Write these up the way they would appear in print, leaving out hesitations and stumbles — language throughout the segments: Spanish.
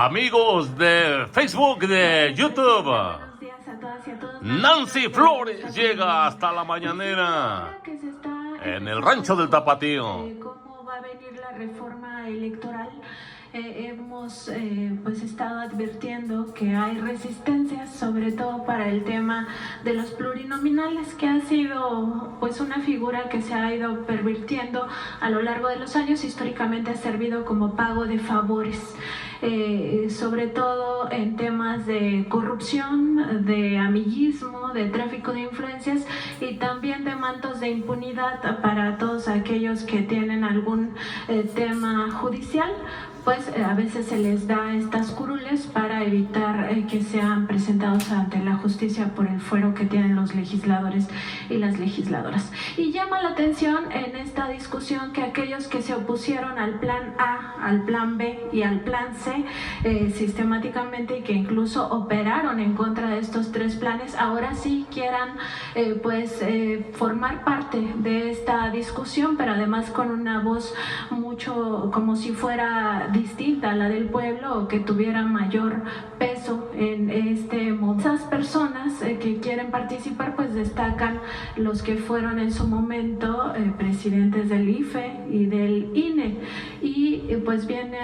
Amigos de Facebook, de YouTube, Buenos días a todas y a todos. Nancy Flores llega hasta la mañanera Que se está en el rancho del Tapatío. cómo va a venir la reforma electoral. Hemos pues estado advirtiendo que hay resistencias, sobre todo para el tema de los plurinominales, que ha sido pues una figura que se ha ido pervirtiendo a lo largo de los años. Históricamente ha servido como pago de favores. Sobre todo en temas de corrupción, de amiguismo, de tráfico de influencias y también de mantos de impunidad para todos aquellos que tienen algún tema judicial. Pues a veces se les da estas curules para evitar que sean presentados ante la justicia por el fuero que tienen los legisladores y las legisladoras. Y llama la atención en esta discusión que aquellos que se opusieron al plan A, al plan B y al plan C sistemáticamente, y que incluso operaron en contra de estos tres planes, ahora sí quieran formar parte de esta discusión, pero además con una voz mucho como si fuera distinta a la del pueblo, o que tuviera mayor peso en este momento. Esas personas que quieren participar pues destacan los que fueron en su momento presidentes del IFE y del INE, y pues viene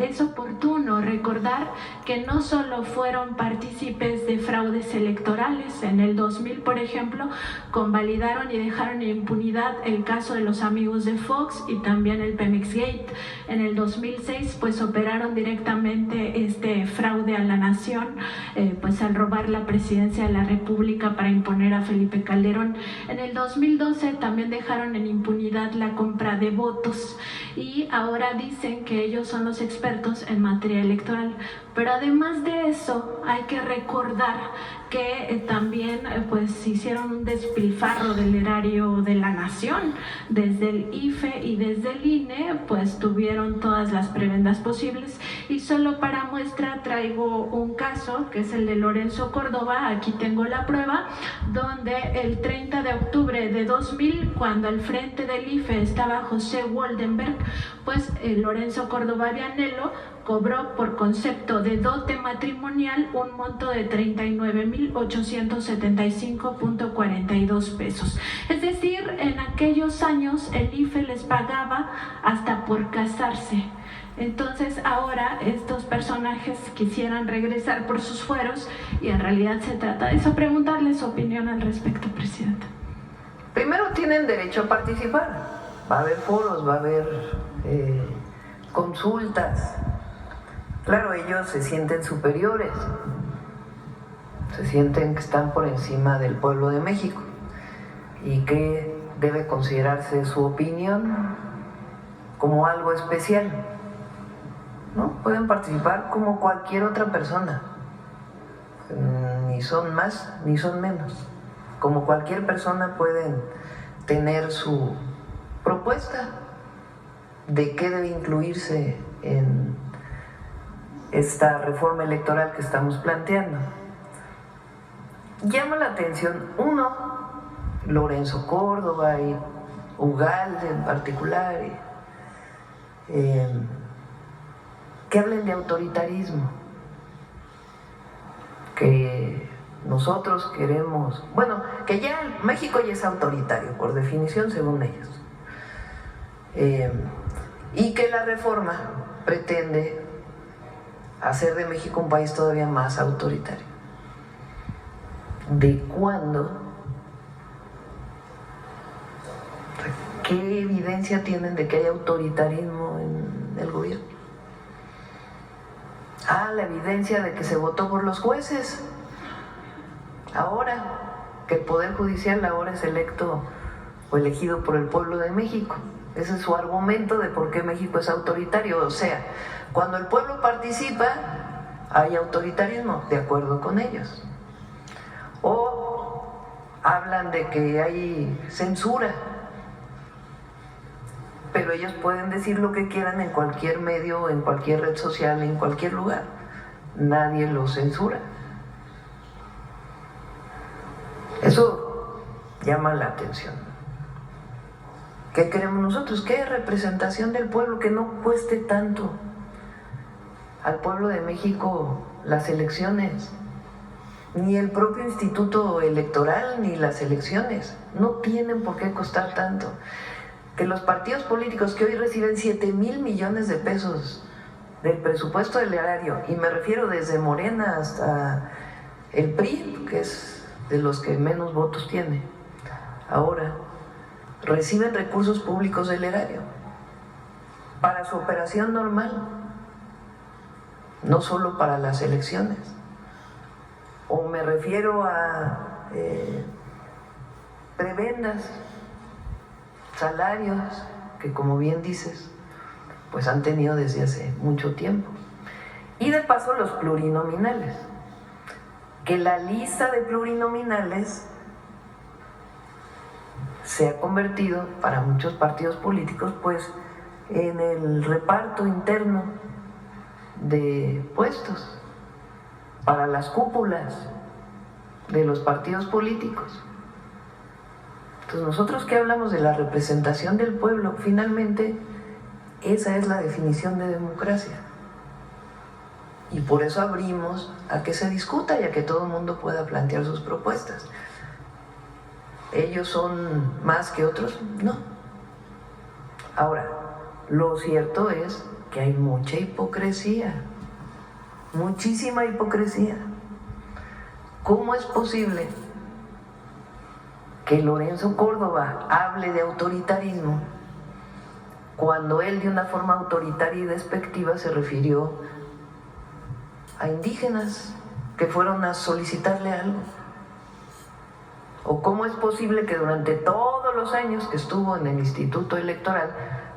es oportuno recordar que no solo fueron partícipes de fraudes electorales. En el 2000, por ejemplo, convalidaron y dejaron en impunidad el caso de los amigos de Fox y también el Pemex Gate. En el 2006 pues operaron directamente este fraude a la nación, pues al robar la presidencia de la República para imponer a Felipe Calderón. En el 2012 también dejaron en impunidad la compra de votos, y ahora dicen que ellos son los expertos en materia electoral. Pero además de eso hay que recordar que también pues hicieron un despilfarro del erario de la nación. Desde el IFE y desde el INE pues tuvieron todas las prebendas posibles, y solo para muestra traigo un caso que es el de Lorenzo Córdoba. Aquí tengo la prueba, donde el 30 de octubre de 2000, cuando al frente del IFE estaba José Woldenberg, pues Lorenzo Córdoba Vianello cobró por concepto de dote matrimonial un monto de 39,875.42 pesos. Es decir, en aquellos años el IFE les pagaba hasta por casarse. Entonces ahora estos personajes quisieran regresar por sus fueros, y en realidad se trata de eso. Preguntarle su opinión al respecto, Presidenta. Primero, tienen derecho a participar. Va a haber foros, va a haber consultas. Claro, ellos se sienten superiores, se sienten que están por encima del pueblo de México y que debe considerarse su opinión como algo especial. ¿No? Pueden participar como cualquier otra persona, ni son más ni son menos. Como cualquier persona pueden tener su propuesta de qué debe incluirse en esta reforma electoral que estamos planteando. Llama la atención, uno, Lorenzo Córdoba y Ugalde en particular, que hablen de autoritarismo, que nosotros queremos, bueno, que ya México ya es autoritario por definición según ellos, y que la reforma pretende hacer de México un país todavía más autoritario. ¿De cuándo? ¿Qué evidencia tienen de que hay autoritarismo en el gobierno? La evidencia de que se votó por los jueces. Ahora que el Poder Judicial ahora es electo o elegido por el pueblo de México. Ese es su argumento de por qué México es autoritario. O sea, cuando el pueblo participa, hay autoritarismo, de acuerdo con ellos. O hablan de que hay censura, pero ellos pueden decir lo que quieran en cualquier medio, en cualquier red social, en cualquier lugar. Nadie los censura. Eso llama la atención. ¿Qué queremos nosotros? ¿Qué representación del pueblo que no cueste tanto? al pueblo de México las elecciones, ni el propio Instituto Electoral ni las elecciones. No tienen por qué costar tanto. Que los partidos políticos que hoy reciben 7,000 millones de pesos del presupuesto del erario, y me refiero desde Morena hasta el PRI, que es de los que menos votos tiene ahora, reciben recursos públicos del erario para su operación normal, no solo para las elecciones. O me refiero a prebendas, salarios, que como bien dices, pues han tenido desde hace mucho tiempo. Y de paso los plurinominales, que la lista de plurinominales se ha convertido para muchos partidos políticos pues en el reparto interno de puestos para las cúpulas de los partidos políticos. Entonces nosotros que hablamos de la representación del pueblo, finalmente esa es la definición de democracia. Y por eso abrimos a que se discuta y a que todo el mundo pueda plantear sus propuestas. ¿Ellos son más que otros? No. Ahora, lo cierto es que hay mucha hipocresía, muchísima hipocresía. ¿Cómo es posible que Lorenzo Córdoba hable de autoritarismo cuando él de una forma autoritaria y despectiva se refirió a indígenas que fueron a solicitarle algo? ¿O cómo es posible que durante todos los años que estuvo en el Instituto Electoral,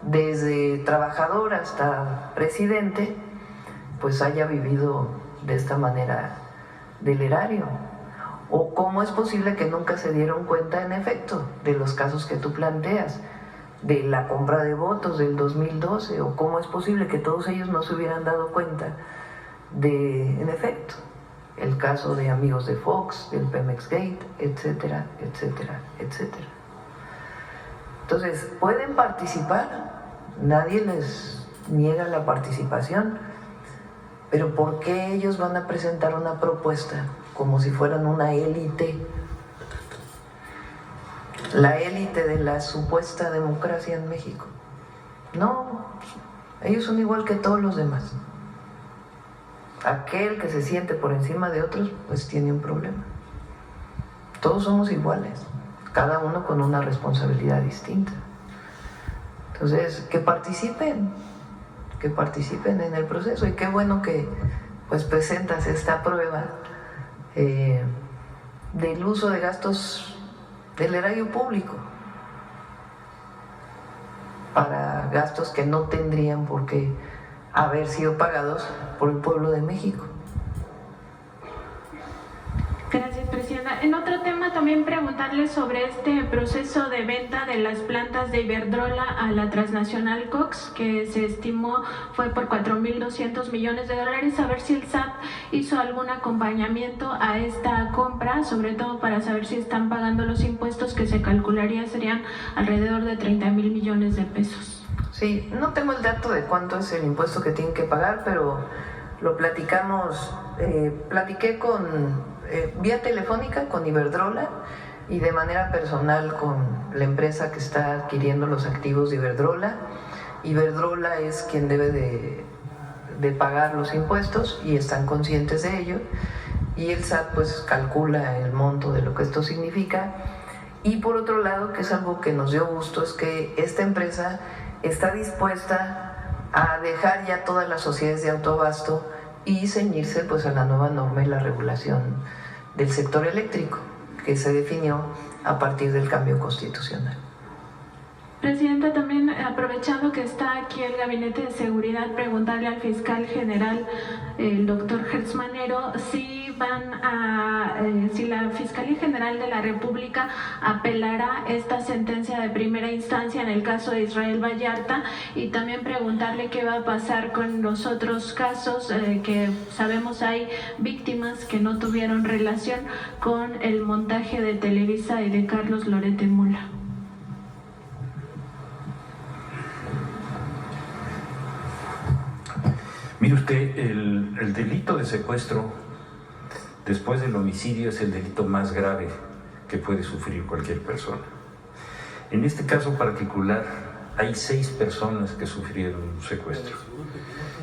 desde trabajador hasta presidente, pues haya vivido de esta manera del erario? ¿O cómo es posible que nunca se dieron cuenta, en efecto, de los casos que tú planteas, de la compra de votos del 2012? ¿O cómo es posible que todos ellos no se hubieran dado cuenta de, en efecto, el caso de amigos de Fox, del Pemex Gate, etcétera, etcétera, etcétera? Entonces, pueden participar, nadie les niega la participación, pero ¿por qué ellos van a presentar una propuesta como si fueran una élite? La élite de la supuesta democracia en México. No, ellos son igual que todos los demás. Aquel que se siente por encima de otros, pues tiene un problema. Todos somos iguales, cada uno con una responsabilidad distinta. Entonces, que participen en el proceso. Y qué bueno que pues presentas esta prueba del uso de gastos del erario público para gastos que no tendrían por qué haber sido pagados por el pueblo de México. Gracias, Presidenta. En otro tema también preguntarle sobre este proceso de venta de las plantas de Iberdrola a la transnacional Cox, que se estimó fue por $4,200 millones, a ver si el SAT hizo algún acompañamiento a esta compra, sobre todo para saber si están pagando los impuestos, que se calcularía serían alrededor de 30,000 millones de pesos. Sí, no tengo el dato de cuánto es el impuesto que tienen que pagar, pero lo platicamos, platiqué vía telefónica con Iberdrola y de manera personal con la empresa que está adquiriendo los activos de Iberdrola. Iberdrola es quien debe de pagar los impuestos y están conscientes de ello, y el SAT pues calcula el monto de lo que esto significa. Y por otro lado, que es algo que nos dio gusto, es que esta empresa está dispuesta a dejar ya todas las sociedades de autoabasto y ceñirse pues a la nueva norma y la regulación del sector eléctrico que se definió a partir del cambio constitucional. Presidenta, también aprovechando que está aquí el Gabinete de Seguridad, preguntarle al fiscal general, el doctor Gertz Manero, si la Fiscalía General de la República apelará esta sentencia de primera instancia en el caso de Israel Vallarta, y también preguntarle qué va a pasar con los otros casos que sabemos hay víctimas que no tuvieron relación con el montaje de Televisa y de Carlos Loret de Mola. Mire usted, el delito de secuestro, después del homicidio, es el delito más grave que puede sufrir cualquier persona. En este caso particular, hay 6 personas que sufrieron un secuestro.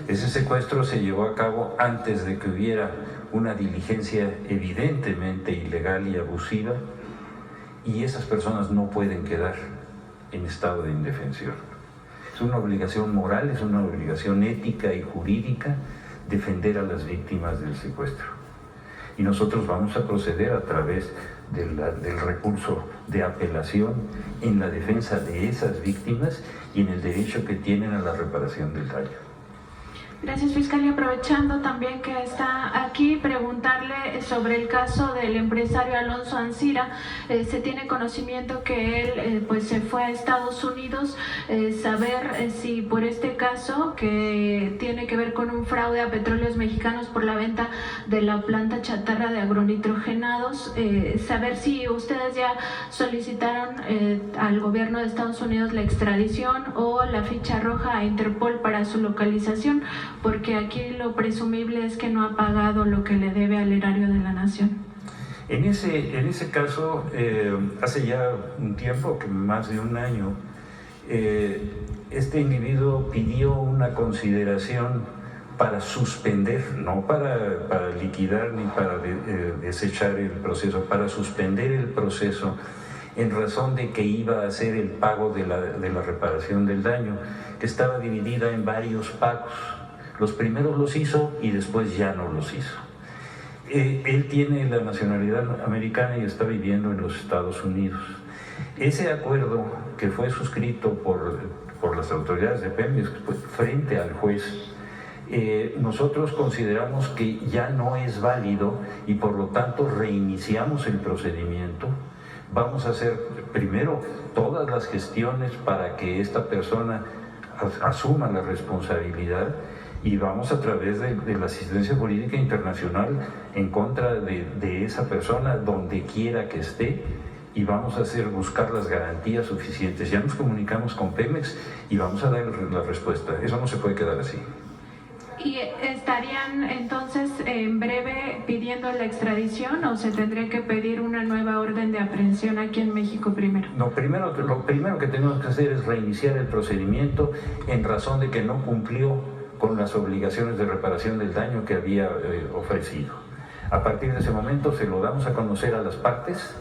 Ese secuestro se llevó a cabo antes de que hubiera una diligencia evidentemente ilegal y abusiva, y esas personas no pueden quedar en estado de indefensión. Es una obligación moral, es una obligación ética y jurídica defender a las víctimas del secuestro. Y nosotros vamos a proceder a través del recurso de apelación en la defensa de esas víctimas y en el derecho que tienen a la reparación del daño. Gracias, fiscal. Y aprovechando también que está aquí, preguntarle sobre el caso del empresario Alonso Ancira. Se tiene conocimiento que él pues se fue a Estados Unidos. Saber si por este caso, que tiene que ver con un fraude a Petróleos Mexicanos por la venta de la planta chatarra de agronitrogenados, saber si ustedes ya solicitaron al gobierno de Estados Unidos la extradición o la ficha roja a Interpol para su localización, porque aquí lo presumible es que no ha pagado lo que le debe al erario de la nación. En ese caso, hace ya un tiempo, que más de un año, este individuo pidió una consideración para suspender, no para liquidar ni para desechar el proceso, para suspender el proceso en razón de que iba a hacer el pago de la reparación del daño, que estaba dividida en varios pagos. Los primeros los hizo y después ya no los hizo. Él tiene la nacionalidad americana y está viviendo en los Estados Unidos. Ese acuerdo que fue suscrito por las autoridades de Pemex frente al juez, nosotros consideramos que ya no es válido y por lo tanto reiniciamos el procedimiento. Vamos a hacer primero todas las gestiones para que esta persona asuma la responsabilidad, y vamos a través de la asistencia jurídica internacional en contra de esa persona donde quiera que esté, y vamos a buscar las garantías suficientes. Ya nos comunicamos con Pemex y vamos a dar la respuesta. Eso no se puede quedar así. ¿Y estarían entonces en breve pidiendo la extradición o se tendría que pedir una nueva orden de aprehensión aquí en México primero? No, lo primero que tenemos que hacer es reiniciar el procedimiento en razón de que no cumplió con las obligaciones de reparación del daño que había ofrecido. A partir de ese momento se lo damos a conocer a las partes,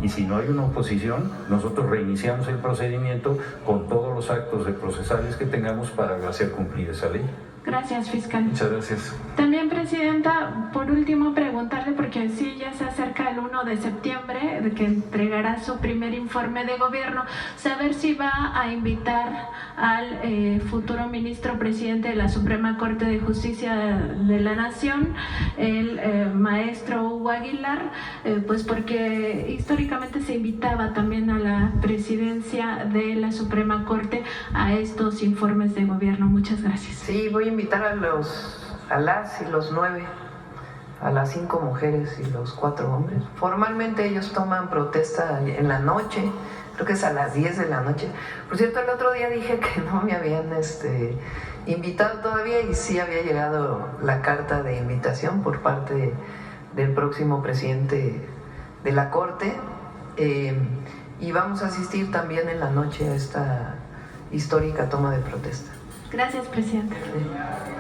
y si no hay una oposición, nosotros reiniciamos el procedimiento con todos los actos procesales que tengamos para hacer cumplir esa ley. Gracias, fiscal. Muchas gracias. También, presidenta, por último preguntarle, porque sí, ya se acerca el 1 de septiembre, de que entregará su primer informe de gobierno, saber si va a invitar al futuro ministro presidente de la Suprema Corte de Justicia de la Nación, el maestro Hugo Aguilar, pues porque históricamente se invitaba también a la presidencia de la Suprema Corte a estos informes de gobierno. Muchas gracias. Sí, voy a invitar a las y los 9, a las 5 mujeres y los 4 hombres. Formalmente ellos toman protesta en la noche, creo que es a las 10 de la noche. Por cierto, el otro día dije que no me habían invitado todavía, y sí había llegado la carta de invitación por parte del próximo presidente de la Corte, y vamos a asistir también en la noche a esta histórica toma de protesta. Gracias, presidente. Sí.